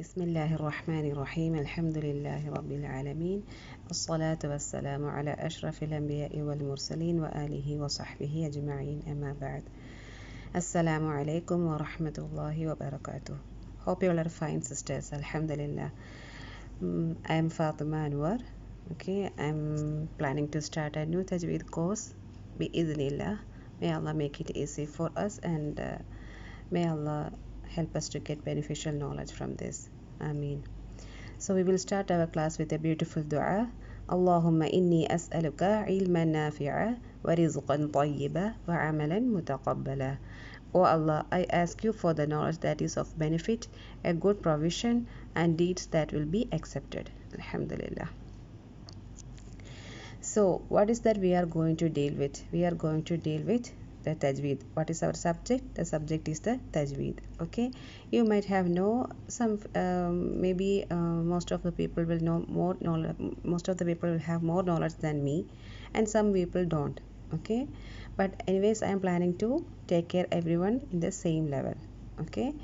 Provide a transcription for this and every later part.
بسم الله الرحمن الرحيم الحمد لله رب العالمين والصلاة والسلام على أشرف الأنبياء والمرسلين وآله وصحبه أجمعين أما بعد السلام عليكم ورحمة الله وبركاته. Hope you all are fine, sisters. Alhamdulillah. I am Fatima Anwar. Okay, I'm planning to start a new Tajweed course. Bi-idhnillah. May Allah make it easy for us, and may Allah help us to get beneficial knowledge from this. Ameen. So we will start our class with a beautiful dua. Allahumma inni as'aluka ilman nafi'a wa rizqan tayyiba wa amalan mutaqabbala. O Allah, I ask you for the knowledge that is of benefit, a good provision, and deeds that will be accepted. Alhamdulillah. So what is that we are going to deal with? We are going to deal with the Tajweed. What is our subject? The subject is the Tajweed. Okay, you might have some maybe most of the people will know more knowledge. Most of the people will have more knowledge than me, and some people don't. Okay, but anyways, I am planning to take care everyone in the same level. Okay,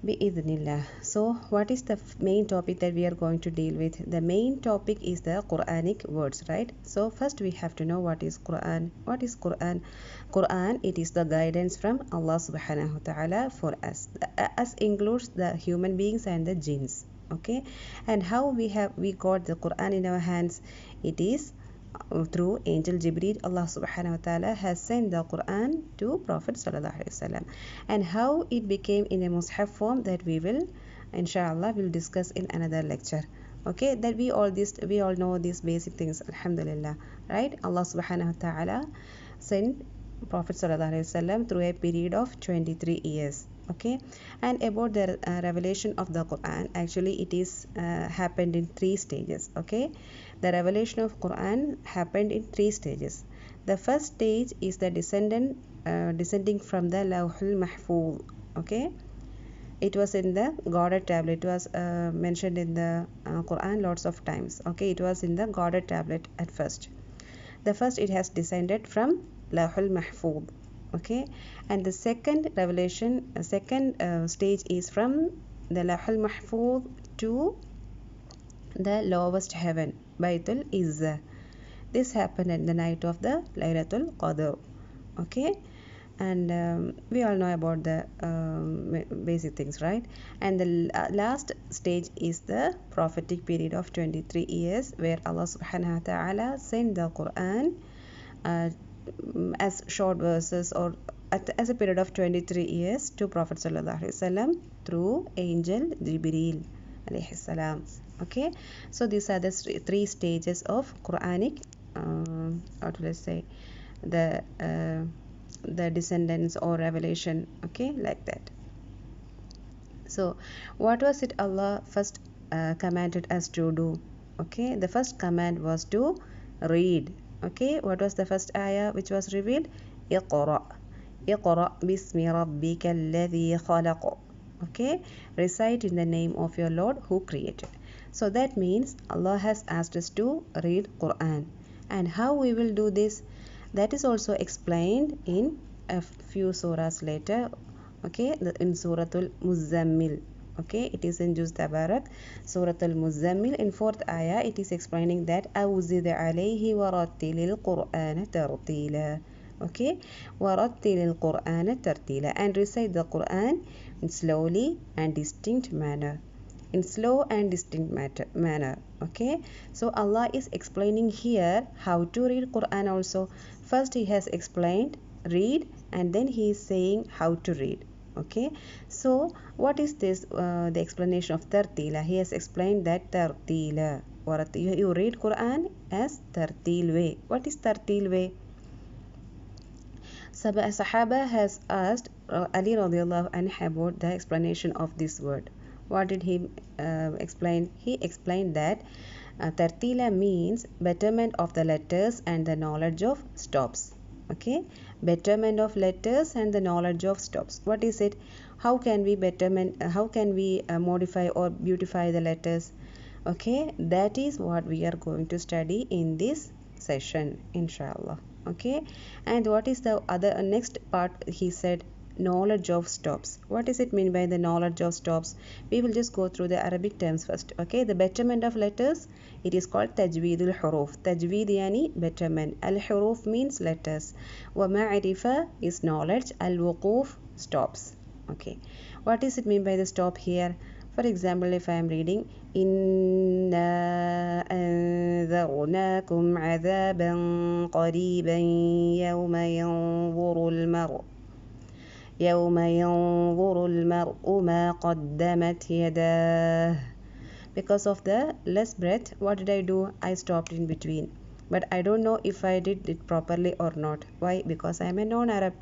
Bi-idhnillah. So what is the main topic that we are going to deal with? The main topic is the Quranic words, right? So first we have to know what is Quran. What is Quran? Quran, it is the guidance from Allah subhanahu wa ta'ala for us. Us includes the human beings and the jinns. Okay, and how we got the Quran in our hands? It is through angel Jibreel. Allah subhanahu wa ta'ala has sent the Quran to Prophet sallallahu alaihi wasallam, and how it became in a mushaf form, that we will inshallah will discuss in another lecture. Okay, that we all know these basic things, alhamdulillah, right? Allah subhanahu wa ta'ala sent Prophet sallallahu alaihi wasallam through a period of 23 years. Okay, and about the revelation of the Quran, actually it is happened in 3 stages. Okay, the revelation of Quran happened in 3 stages. The first stage is the descending from the Lawhul Mahfuz. Okay, it was in the guarded tablet. It was mentioned in the Quran lots of times. Okay, it was in the guarded tablet at first. The first, it has descended from Lawhul Mahfuz. Okay, and the second stage is from the Lawhul Mahfuz to the lowest heaven, Baitul Izzah. This happened at the night of the Laylatul Qadr. Okay, and we all know about the basic things, right? And the last stage is the prophetic period of 23 years, where Allah subhanahu wa ta'ala sent the Quran as short verses, or as a period of 23 years to Prophet sallallahu alaihi wasallam through angel Jibreel alayhi salam. Okay, so these are the 3 stages of Quranic the descendants or revelation. Okay, like that. So what was it Allah first commanded us to do? Okay, the first command was to read. Okay, what was the first ayah which was revealed? Iqra. Iqra bismi rabbika alladhi khalaq. Okay, recite in the name of your Lord who created. So that means Allah has asked us to read Quran. And how we will do this? That is also explained in a few surahs later. Okay, in Suratul Muzammil. Okay, it is in Juz Tabarak, Suratul Muzammil. In 4th ayah, it is explaining that أَوْزِدْ عَلَيْهِ وَرَتِّلِ الْقُرْآنَ تَرْتِيلًا. Okay, وَرَتِّلِ الْقُرْآنَ تَرْتِيلًا, and recite the Quran in slowly and distinct manner. In slow and distinct manner. Okay, so Allah is explaining here how to read Quran also. First He has explained read, and then He is saying how to read. Okay, so what is this the explanation of tartila? He has explained that tartila, or you read Quran as tartil way. What is tartil way? Sahaba has asked Ali radiallahu anhu about the explanation of this word. What did he explain? He explained that tartila means betterment of the letters and the knowledge of stops. Okay, betterment of letters and the knowledge of stops. What is it? How can we modify or beautify the letters? Okay, that is what we are going to study in this session, inshallah. Okay, and what is the other next part? He said knowledge of stops. What does it mean by the knowledge of stops? We will just go through the Arabic terms first. Okay, the betterment of letters, it is called tajweedul huruf. Tajweed yani betterment. Al huruf means letters. Wa ma'rifa is knowledge. Al wuquf stops. Okay, what does it mean by the stop here? For example, if I am reading إِنَّا أَنذَرْنَاكُمْ عَذَابًا قَرِيبًا يَوْمَ يَنظُرُ الْمَرْءُ مَا قَدَّمَتْ يَدَاهُ. Because of the less breath, what did I do? I stopped in between. But I don't know if I did it properly or not. Why? Because I am a non-Arab.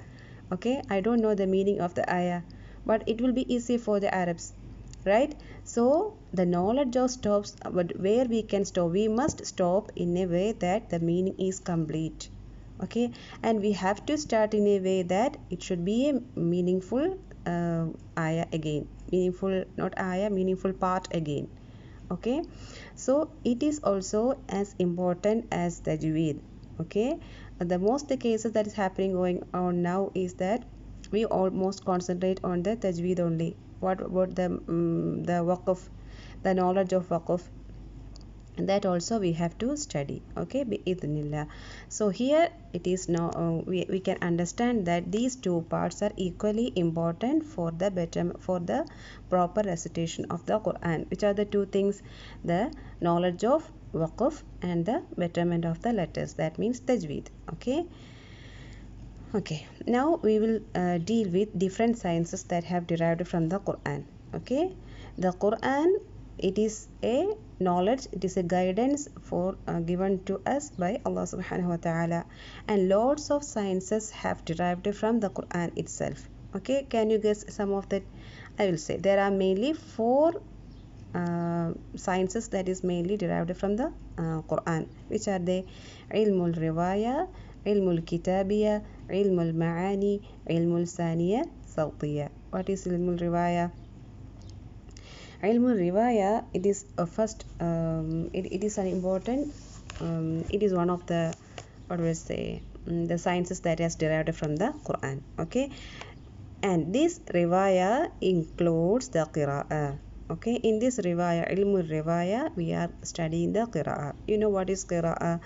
Okay, I don't know the meaning of the ayah. But it will be easy for the Arabs, right? So the knowledge of stops, but where we can stop, we must stop in a way that the meaning is complete. Okay, and we have to start in a way that it should be a meaningful ayah again, meaningful, not ayah, meaningful part again. Okay, so it is also as important as tajweed. Okay, the most the cases that is happening going on now is that we almost concentrate on the tajweed only. What about the waqf, the knowledge of waqf? That also we have to study. Okay, bi'idhnillah. So here it is now we can understand that these two parts are equally important for the proper recitation of the Quran. Which are the two things? The knowledge of waqf and the betterment of the letters. That means tajweed. Okay, now we will deal with different sciences that have derived from the Quran. Okay, the Quran, it is a knowledge, it is a guidance for given to us by Allah subhanahu wa ta'ala, and lots of sciences have derived from the Quran itself. Okay, can you guess some of that? I will say there are mainly four sciences that is mainly derived from the Quran. Which are they? Ilmul riwaya, ilmul kitabiyya, ilmul ma'ani, ilmul saniya, sawtiyya. What is ilmul riwaya? Ilmul riwaya, it is a first it is an important it is one of the, what do I say, the sciences that has derived from the Quran. Okay, and this riwaya includes the qira'ah. Okay, in this riwaya, ilmul riwaya, we are studying the qira'ah. You know what is qira'ah?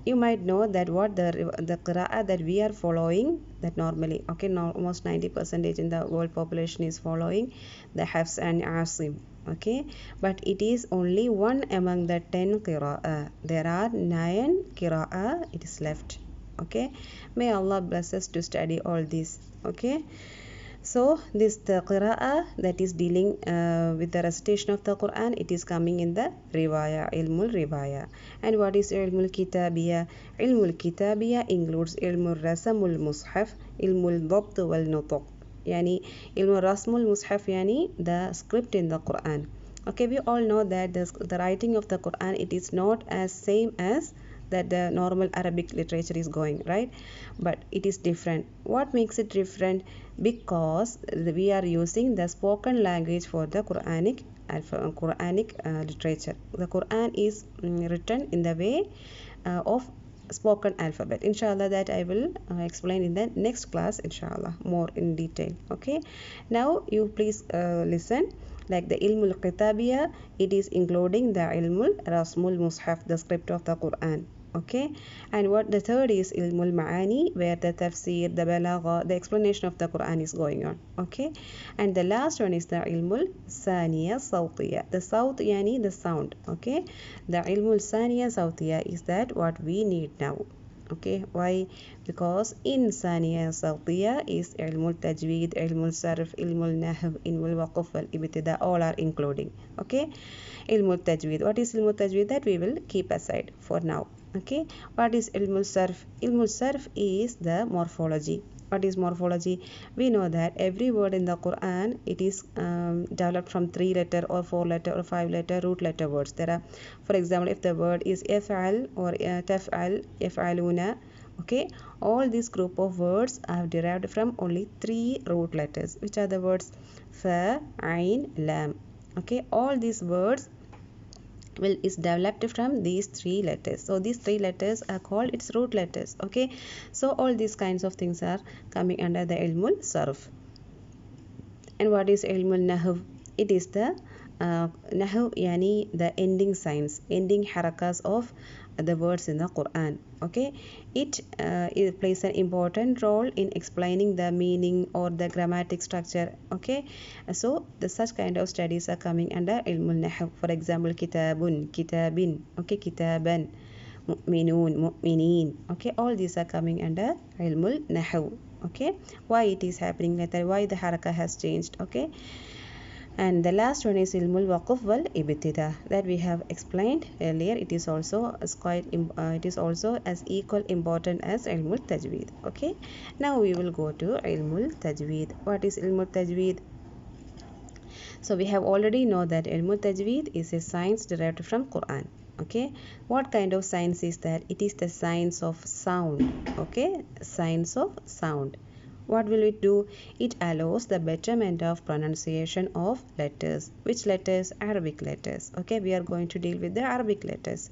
You might know that what the qira'ah that we are following, that normally, okay, now almost 90% in the world population is following the Hafs and Asim. Okay, but it is only one among the 10 qira'ah. There are 9 qira'ah, it is left. Okay, may Allah bless us to study all this. Okay, so this the qira'ah that is dealing with the recitation of the Quran, it is coming in the riwaya, ilmul riwaya. And what is ilmul kitabiyya? Ilmul kitabiyya includes ilmul rasamul mushaf, ilmul dabt wal nutuq. Yani ilmul rasmul mushaf, yani the script in the Quran. Okay, we all know that the writing of the Quran, it is not as same as that the normal Arabic literature is going, right? But it is different. What makes it different? Because we are using the spoken language for the Quranic literature. The Quran is written in the way of spoken alphabet. Inshallah, that I will explain in the next class, inshallah, more in detail. Okay, now you please listen. Like the ilmul kitabiyya, it is including the ilmul rasmul mushaf, the script of the Quran. Okay, and what the third is ilmul ma'ani, where the tafsir, the balagha, the explanation of the Quran is going on. Okay, and the last one is the ilmul saniya sawtiya, the sawt yani the sound. Okay, the ilmul saniya sawtiya is that what we need now. Okay, why? Because in saniya sawtiya is ilmul tajweed, ilmul sarf, ilmul nahv, ilmul waqf wal ibtida, all are including. Okay, ilmul tajweed, what is ilmul tajweed? That we will keep aside for now. Okay, what is ilmul sarf? Ilmul sarf is the morphology. What is morphology? We know that every word in the Quran, it is developed from 3 letter or 4 letter or 5 letter root letter words. There are, for example, if the word is yaf'al or taf'al, yaf'aluna, okay, all this group of words are derived from only 3 root letters, which are the words fa, ain, lam. Okay, all these words well, is developed from these three letters. So these three letters are called its root letters. Okay, so all these kinds of things are coming under the ilmul sarf. And what is ilmul nahw? It is the nahw, yani the ending signs, ending harakas of the words in the Quran. Okay, it plays an important role in explaining the meaning or the grammatic structure. Okay, so the such kind of studies are coming under ilmul nahw. For example, kitabun, kitabin, okay, kitaban, mu'minun, mu'minin. Okay, all these are coming under ilmul nahw. Okay, why it is happening like that, why the haraka has changed. Okay, and the last one is ilmul waqf wal ibtida, that we have explained earlier. It is also as it is also as equal important as ilmul tajweed. Okay, now we will go to ilmul tajweed. What is ilmul tajweed? So we have already know that ilmul tajweed is a science derived from Quran. Okay, what kind of science is that? It is the science of sound. Okay, science of sound. What will it do? It allows the betterment of pronunciation of letters. Which letters? Arabic letters. Okay, we are going to deal with the Arabic letters.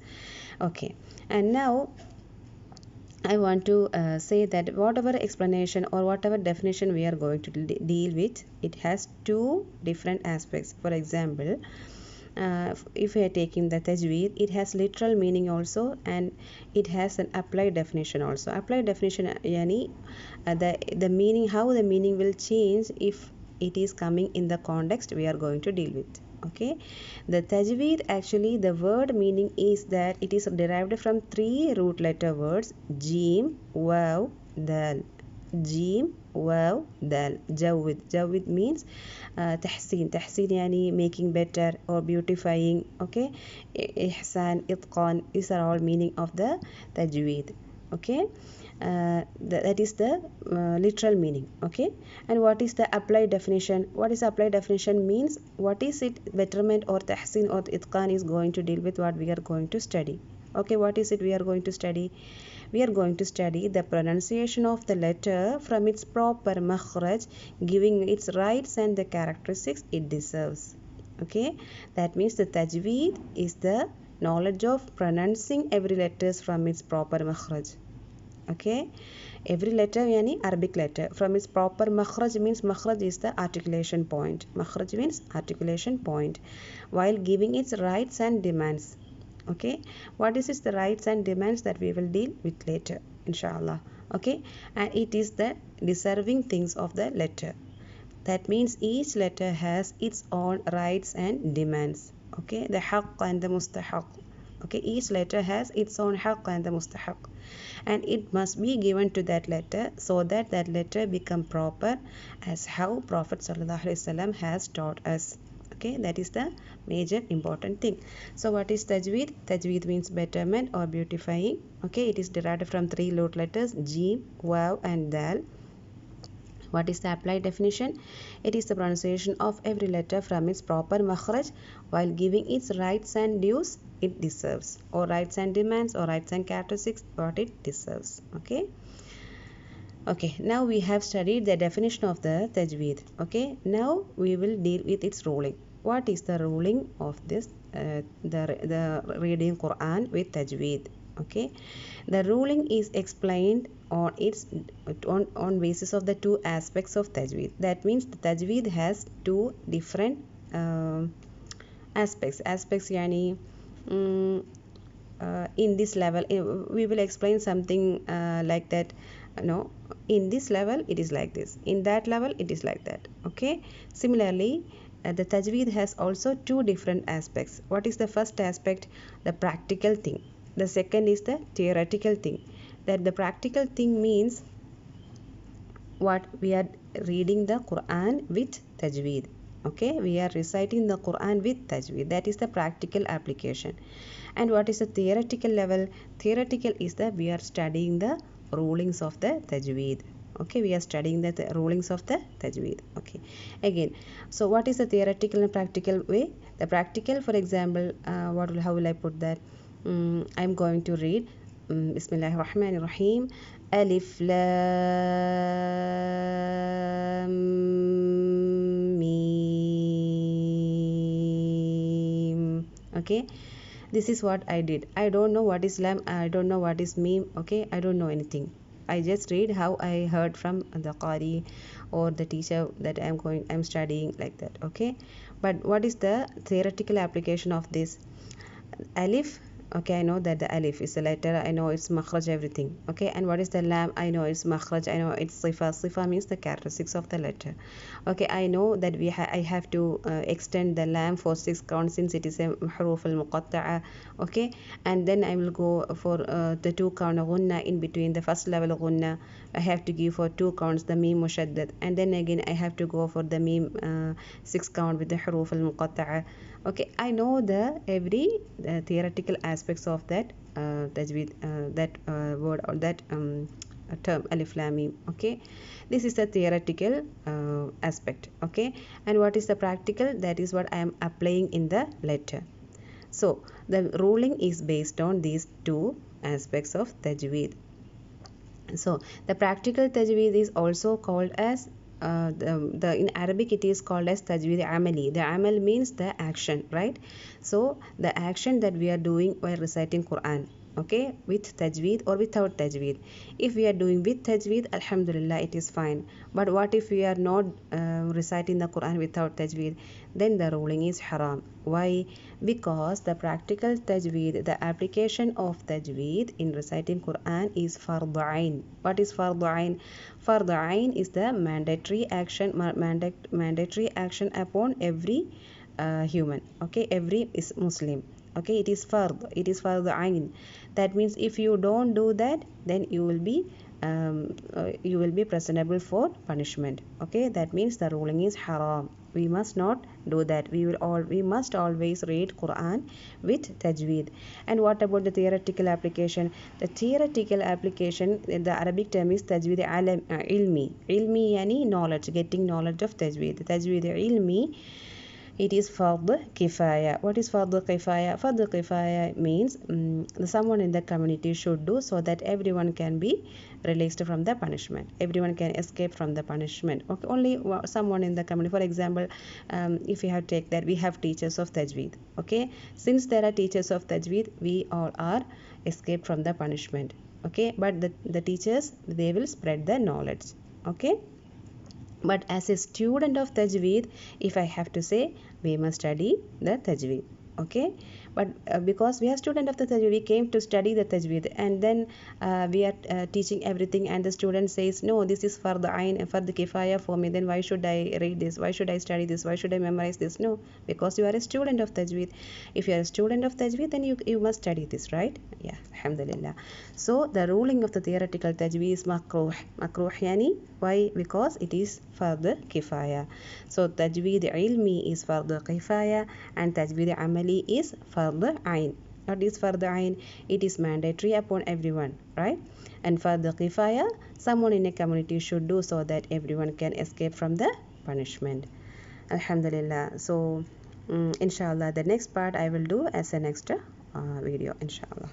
Okay, and now I want to say that whatever explanation or whatever definition we are going to deal with, it has two different aspects. For example, if we are taking the tajweed, it has literal meaning also, and it has an applied definition also. Applied definition, yani the meaning, how the meaning will change if it is coming in the context we are going to deal with. Okay, the tajweed, actually the word meaning is that it is derived from three root letter words: jim, waw, dal. Jim, waw, dal. Jawid. Jawid means tahsin. Tahsin yani making better or beautifying. Okay, ihsan, itqan, these are all meaning of the tajweed. Okay, that is the literal meaning. Okay, and what is the applied definition? What is applied definition means? What is it betterment or tahsin or itqan is going to deal with what we are going to study. Okay, what is it we are going to study? We are going to study the pronunciation of the letter from its proper makhraj, giving its rights and the characteristics it deserves. Okay, that means the tajweed is the knowledge of pronouncing every letters from its proper makhraj. Okay, every letter, yani Arabic letter, from its proper makhraj means makhraj is the articulation point. Makhraj means articulation point, while giving its rights and demands. Okay, what is its the rights and demands, that we will deal with later, inshallah. Okay, and it is the deserving things of the letter. That means each letter has its own rights and demands. Okay, the haqq and the mustahaq. Okay, each letter has its own haqq and the mustahaq, and it must be given to that letter so that that letter become proper as how Prophet sallallahu alaihi wasallam has taught us. Okay, that is the major important thing. So what is tajweed? Tajweed means betterment or beautifying. Okay, it is derived from three root letters: jim, waw, and dal. What is the applied definition? It is the pronunciation of every letter from its proper makhraj while giving its rights and dues it deserves, or rights and demands, or rights and characteristics what it deserves. Okay, okay, now we have studied the definition of the tajweed. Okay, now we will deal with its ruling. What is the ruling of this the reading Quran with tajweed? Okay, the ruling is explained on its on basis of the two aspects of tajweed. That means the tajweed has two different aspects yani in this level we will explain something like that. No, in this level it is like this, in that level it is like that. Okay, similarly the tajweed has also two different aspects. What is the first aspect? The practical thing. The second is the theoretical thing. That the practical thing means what we are reading the Quran with tajweed. Okay, we are reciting the Quran with tajweed. That is the practical application. And what is the theoretical level? Theoretical is that we are studying the rulings of the tajweed. Okay, we are studying the rulings of the tajweed. Okay, again, so what is the theoretical and practical way? The practical, for example, how will I put that? I'm going to read Bismillah الرحمن الرحيم ألف لام ميم. Okay, This is what I did. I don't know what is lam, I don't know what is meme, okay, I don't know anything. I just read how I heard from the qari or the teacher that I'm studying, like that, okay. But what is the theoretical application of this? Alif, okay, I know that the alif is a letter, I know it's makhraj, everything, okay. And what is the lam? I know it's makhraj, I know it's sifa means the characteristics of the letter, okay. I know that I have to extend the lam for 6 counts since it is a huruf al muqatta'a, okay. And then I will go for the 2 count gunna in between, the first level gunna I have to give for 2 counts the meme mushaddad, and then again I have to go for the meme 6 count with the huruf al muqatta'a, okay. I know the every theoretical aspects of that tajweed, that word or that term alif lam mim, okay. This is the theoretical aspect, okay. And what is the practical? That is what I am applying in the letter. So the ruling is based on these 2 aspects of tajweed. So the practical tajweed is also called as in Arabic it is called as tajweed amali. The amal means the action, right? So the action that we are doing while reciting Quran, okay, with tajweed or without tajweed. If we are doing with tajweed, alhamdulillah, it is fine. But what if we are not reciting the Quran without tajweed? Then the ruling is haram. Why? Because the practical tajweed, the application of tajweed in reciting Quran is fardu ain. What is fardu ain? Fardu ain is the mandatory action upon every human, okay, every is Muslim, okay. It is fardu ain. That means if you don't do that, then you will be presentable for punishment, okay. That means the ruling is haram. We must not do that. We must always read Quran with tajweed. And what about the theoretical application? The theoretical application, the Arabic term is tajweed ilmi. Ilmi yani knowledge, getting knowledge of tajweed. Tajweed ilmi, it is fard kifaya. What is fard kifaya? Fard kifaya means someone in the community should do, so that everyone can be released from the punishment, everyone can escape from the punishment, okay. Only someone in the community. For example, if we have take that we have teachers of tajweed, okay. Since there are teachers of tajweed, we all are escaped from the punishment, okay. But the teachers, they will spread the knowledge, okay. But as a student of tajweed, if I have to say, we must study the tajweed, okay. But because we are student of the tajweed, we came to study the tajweed, and then we are teaching everything, and the student says, no, this is for the ain and for the kifaya for me, then why should I read this, why should I study this, why should I memorize this? No, because you are a student of tajweed. If you are a student of tajweed, then you must study this, right? Yeah, alhamdulillah. So the ruling of the theoretical tajweed is makruh. Makruh yani, why? Because it is fardu kifaya. So tajweed ilmi is fardu kifaya, and tajweed amali is fardu ain. What is fardu ain? It is mandatory upon everyone, right? And fardu kifaya, someone in a community should do, so that everyone can escape from the punishment. Alhamdulillah. So inshallah, the next part I will do as a next video, inshallah.